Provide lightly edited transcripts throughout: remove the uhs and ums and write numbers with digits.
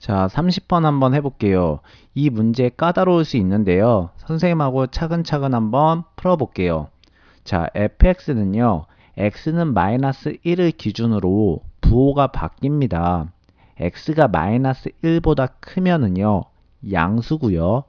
자, 30번 한번 해볼게요. 이 문제 까다로울 수 있는데요. 선생님하고 차근차근 한번 풀어볼게요. 자, fx는요. x는 마이너스 1을 기준으로 부호가 바뀝니다. x가 마이너스 1보다 크면은요. 양수고요.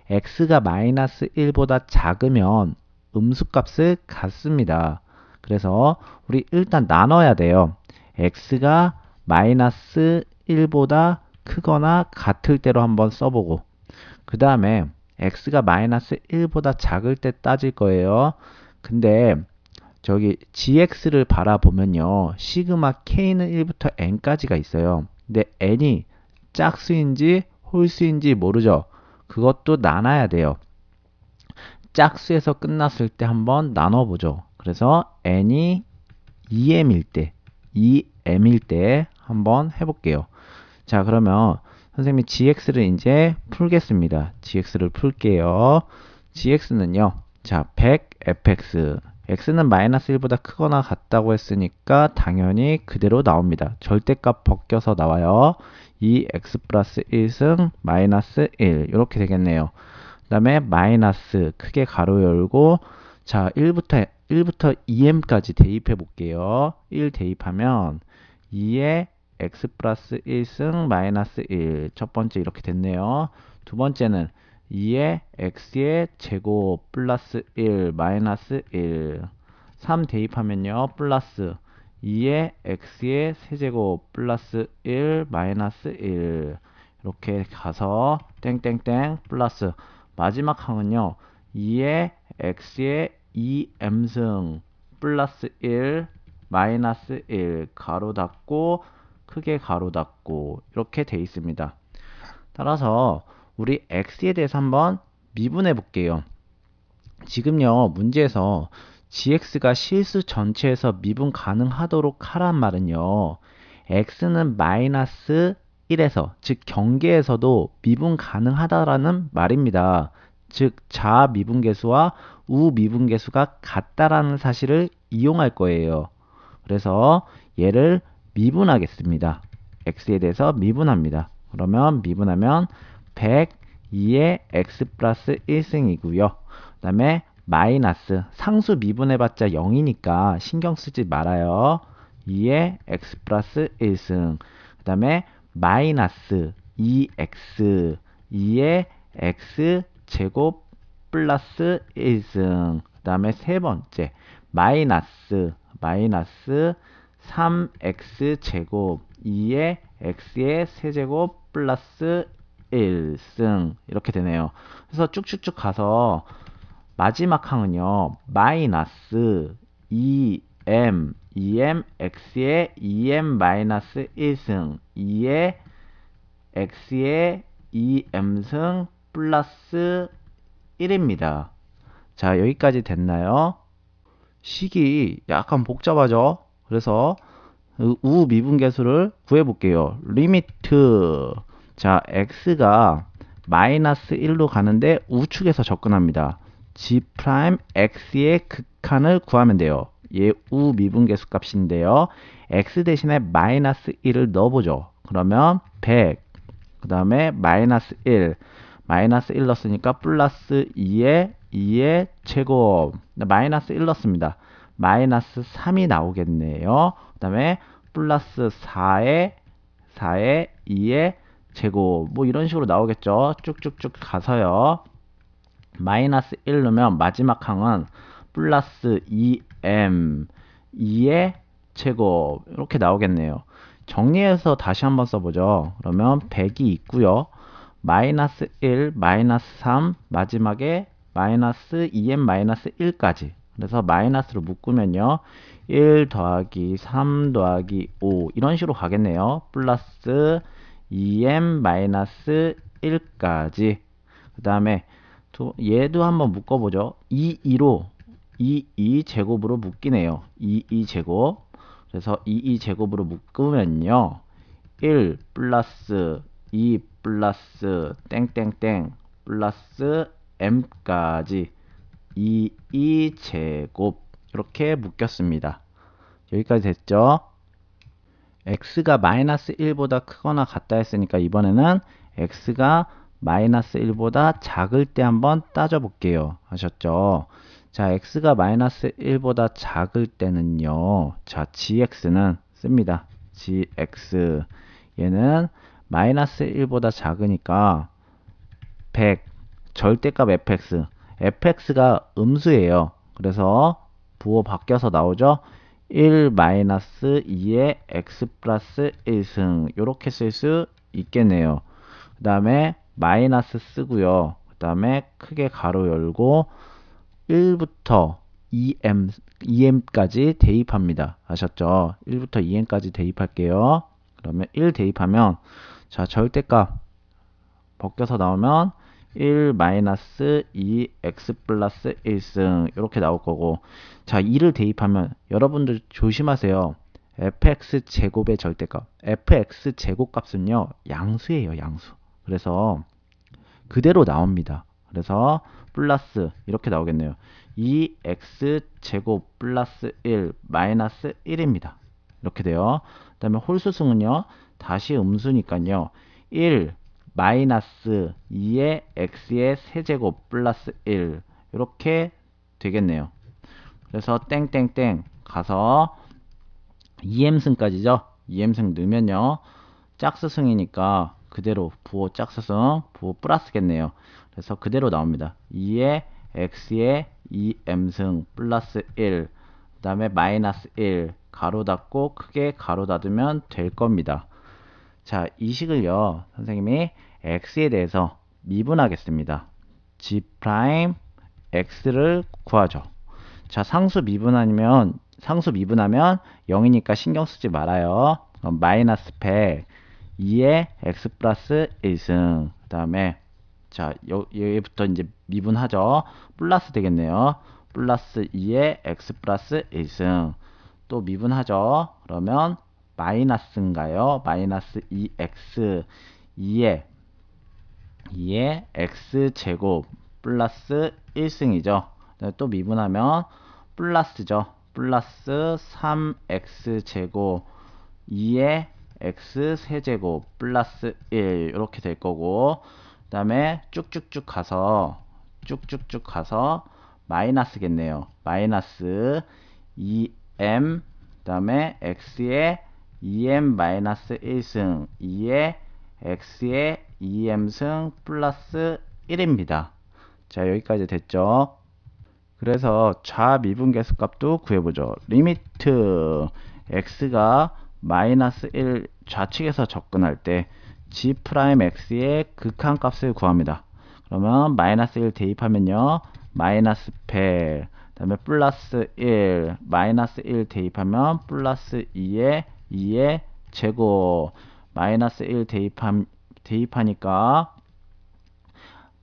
x가 마이너스 1보다 작으면 음수값을 갖습니다. 그래서 우리 일단 나눠야 돼요. x가 마이너스 1보다 크거나 같을 때로 한번 써보고 그 다음에 x가 마이너스 1보다 작을 때 따질 거예요. 근데 저기 gx를 바라보면요. 시그마 k는 1부터 n까지가 있어요. 근데 n이 짝수인지 홀수인지 모르죠. 그것도 나눠야 돼요. 짝수에서 끝났을 때 한번 나눠보죠. 그래서 n이 2m일 때, 2m일 때 한번 해볼게요. 자, 그러면 선생님이 gx를 이제 풀겠습니다. gx를 풀게요. gx는요. 자, 100fx. x는 마이너스 1보다 크거나 같다고 했으니까 당연히 그대로 나옵니다. 절대값 벗겨서 나와요. 2x 플러스 1승 마이너스 1 이렇게 되겠네요. 그 다음에 마이너스 크게 가로 열고 자 1부터 2m까지 대입해 볼게요. 1 대입하면 2에 x 플러스 1승 마이너스 1 첫 번째 이렇게 됐네요. 두 번째는 2에 x의 제곱 플러스 1 마이너스 1 3 대입하면요 플러스 2에 x의 세제곱 플러스 1 마이너스 1 이렇게 가서 땡땡땡 플러스 마지막 항은요 2에 x의 2m승 플러스 1 마이너스 1 가로 닫고 크게 가로 닫고 이렇게 돼 있습니다. 따라서 우리 x에 대해서 한번 미분해 볼게요. 지금요 문제에서 gx가 실수 전체에서 미분 가능하도록 하란 말은요 x는 마이너스 1에서 즉 경계에서도 미분 가능하다라는 말입니다. 즉 자아 미분계수와 우 미분계수가 같다라는 사실을 이용할 거예요. 그래서 얘를 미분하겠습니다. x에 대해서 미분합니다. 그러면 미분하면 102에 x 플러스 1승이고요. 그 다음에 마이너스 상수 미분해봤자 0이니까 신경 쓰지 말아요. 2에 x 플러스 1승 그 다음에 마이너스 2x 2에 x 제곱 플러스 1승 그 다음에 세 번째 마이너스 3x 제곱 2에 x의 세제곱 플러스 1승 이렇게 되네요. 그래서 쭉쭉쭉 가서 마지막 항은요 마이너스 2m x의 2m 마이너스 1승 2에 x의 2m승 플러스 1입니다. 자 여기까지 됐나요? 식이 약간 복잡하죠? 그래서 우 미분계수를 구해볼게요. 리미트 자 x가 마이너스 1로 가는데 우측에서 접근합니다. g 프라임 x의 극한을 구하면 돼요. 얘 우 미분계수 값인데요. x 대신에 마이너스 1을 넣어보죠. 그러면 100 그 다음에 마이너스 1 마이너스 1 넣었으니까 플러스 2의 제곱 마이너스 1 넣었습니다. 마이너스 3이 나오겠네요. 그 다음에 플러스 4에 2의 제곱 뭐 이런 식으로 나오겠죠. 쭉쭉쭉 가서요. 마이너스 1 넣으면 마지막 항은 플러스 2m 2의 제곱 이렇게 나오겠네요. 정리해서 다시 한번 써보죠. 그러면 100이 있고요. 마이너스 1, 마이너스 3, 마지막에 마이너스 2m 마이너스 1까지. 그래서 마이너스로 묶으면요. 1 더하기 3 더하기 5 이런 식으로 가겠네요. 플러스 2m 마이너스 1까지. 그 다음에 얘도 한번 묶어보죠. 2로 2 제곱으로 묶이네요. 2 제곱. 그래서 2 제곱으로 묶으면요. 1 플러스 2 플러스 땡땡땡 플러스 m까지 2 제곱 이렇게 묶였습니다. 여기까지 됐죠? x가 마이너스 1보다 크거나 같다 했으니까 이번에는 x가 마이너스 1보다 작을 때 한번 따져볼게요. 아셨죠? 자, x가 마이너스 1보다 작을 때는요. 자, gx는 씁니다. gx 얘는 마이너스 1보다 작으니까 100 절대값 fx가 음수예요. 그래서 부호 바뀌어서 나오죠. 1 마이너스 2의 x 플러스 1승 이렇게 쓸 수 있겠네요. 그 다음에 마이너스 쓰고요. 그 다음에 크게 가로 열고 1부터 2m까지 대입합니다. 아셨죠? 1부터 2m까지 대입할게요. 그러면 1 대입하면 자 절대값 벗겨서 나오면 1 마이너스 2 x 플러스 1승 이렇게 나올 거고 자 2를 대입하면 여러분들 조심하세요. fx 제곱의 절대값 fx 제곱 값은요 양수예요 양수. 그래서 그대로 나옵니다. 그래서 플러스 이렇게 나오겠네요. 2x 제곱 플러스 1 마이너스 1입니다. 이렇게 돼요. 그 다음에 홀수승은요 다시 음수니까요 1 마이너스 2의 x의 세제곱 플러스 1 이렇게 되겠네요. 그래서 땡땡땡 가서 2m승까지죠. 2m승 넣으면요 짝수승이니까 그대로 부호 짝수승 부호 플러스겠네요. 그래서 그대로 나옵니다. 2의 x의 2m승 플러스 1 그 다음에 마이너스 1 가로 닫고 크게 가로 닫으면 될 겁니다. 자, 이 식을요 선생님이 x에 대해서 미분하겠습니다. g 프라임 x를 구하죠. 자, 상수 미분하면 0이니까 신경 쓰지 말아요. 그럼 마이너스 100 2의 x 플러스 1승 그 다음에 자 여기부터 이제 미분하죠. 플러스 되겠네요. 플러스 2의 x 플러스 1승 또 미분하죠. 그러면 마이너스인가요? 마이너스 2x 2의 x 제곱 플러스 1승이죠. 또 미분하면 플러스죠. 플러스 3x 제곱 2의 x 세제곱 플러스 1 이렇게 될 거고 그 다음에 쭉쭉쭉 가서 마이너스겠네요. 마이너스 2m 그 다음에 x의 2m 마이너스 1승 2의 x의 2m승 플러스 1입니다. 자 여기까지 됐죠. 그래서 좌미분계수 값도 구해보죠. 리미트 x가 마이너스 1 좌측에서 접근할 때 g 프라임 x의 극한값을 구합니다. 그러면 마이너스 1 대입하면요 마이너스 100 그 다음에 플러스 1 마이너스 1 대입하면 플러스 2의 제곱 마이너스 1 대입하니까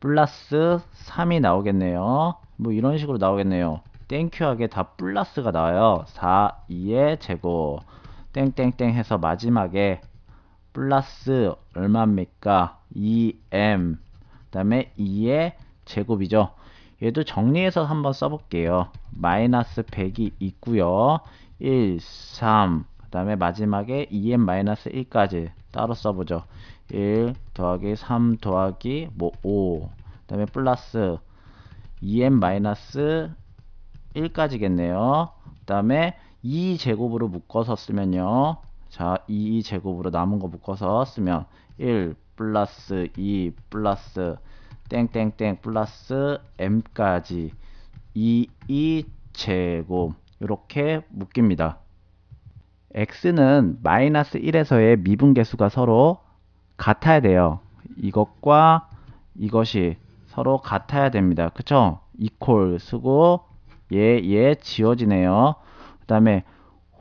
플러스 3이 나오겠네요. 뭐 이런 식으로 나오겠네요. 땡큐하게 다 플러스가 나와요. 4 2의 제곱 땡땡땡 해서 마지막에 플러스 얼마입니까? 2m 그 다음에 2의 제곱이죠. 얘도 정리해서 한번 써볼게요. 마이너스 100이 있고요. 1, 3, 그 다음에 마지막에 2m 마이너스 1까지 따로 써보죠. 1 더하기 3 더하기 뭐 5, 그 다음에 플러스 2m 마이너스 1까지겠네요. 그 다음에 2제곱으로 묶어서 쓰면요. 자, 2제곱으로 남은 거 묶어서 쓰면 1 플러스 2 플러스 땡땡땡 플러스 m까지 2제곱 이렇게 묶입니다. x는 마이너스 1에서의 미분계수가 서로 같아야 돼요. 이것과 이것이 서로 같아야 됩니다. 그쵸? 이퀄 쓰고 얘 지워지네요. 그 다음에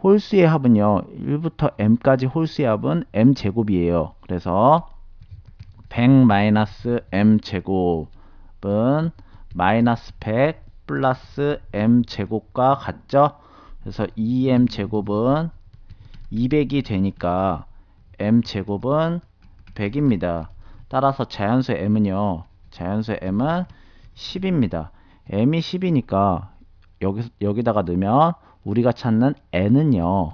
홀수의 합은요 1부터 m까지 홀수의 합은 m제곱이에요. 그래서 100 마이너스 m제곱은 마이너스 100 플러스 m제곱과 같죠. 그래서 2m제곱은 200이 되니까 m제곱은 100입니다. 따라서 자연수의 m은요 자연수의 m은 10입니다. m이 10이니까 여기다가 넣으면 우리가 찾는 n은요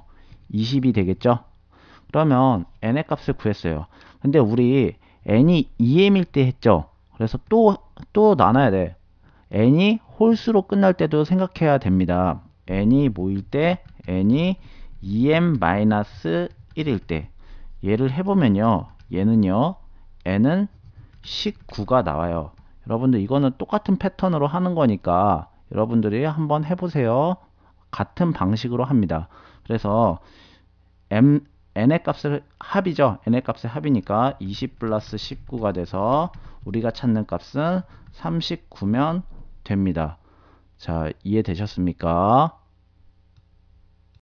20이 되겠죠. 그러면 n의 값을 구했어요. 근데 우리 n이 2m일 때 했죠. 그래서 또 나눠야 돼. n이 홀수로 끝날 때도 생각해야 됩니다. n이 뭐일 때? n이 2m-1일 때. 얘를 해보면요. 얘는요. n은 19가 나와요. 여러분들 이거는 똑같은 패턴으로 하는 거니까 여러분들이 한번 해보세요. 같은 방식으로 합니다. 그래서 n의 값을 합이죠. n의 값의 합이니까 20 플러스 19가 돼서 우리가 찾는 값은 39면 됩니다. 자, 이해되셨습니까?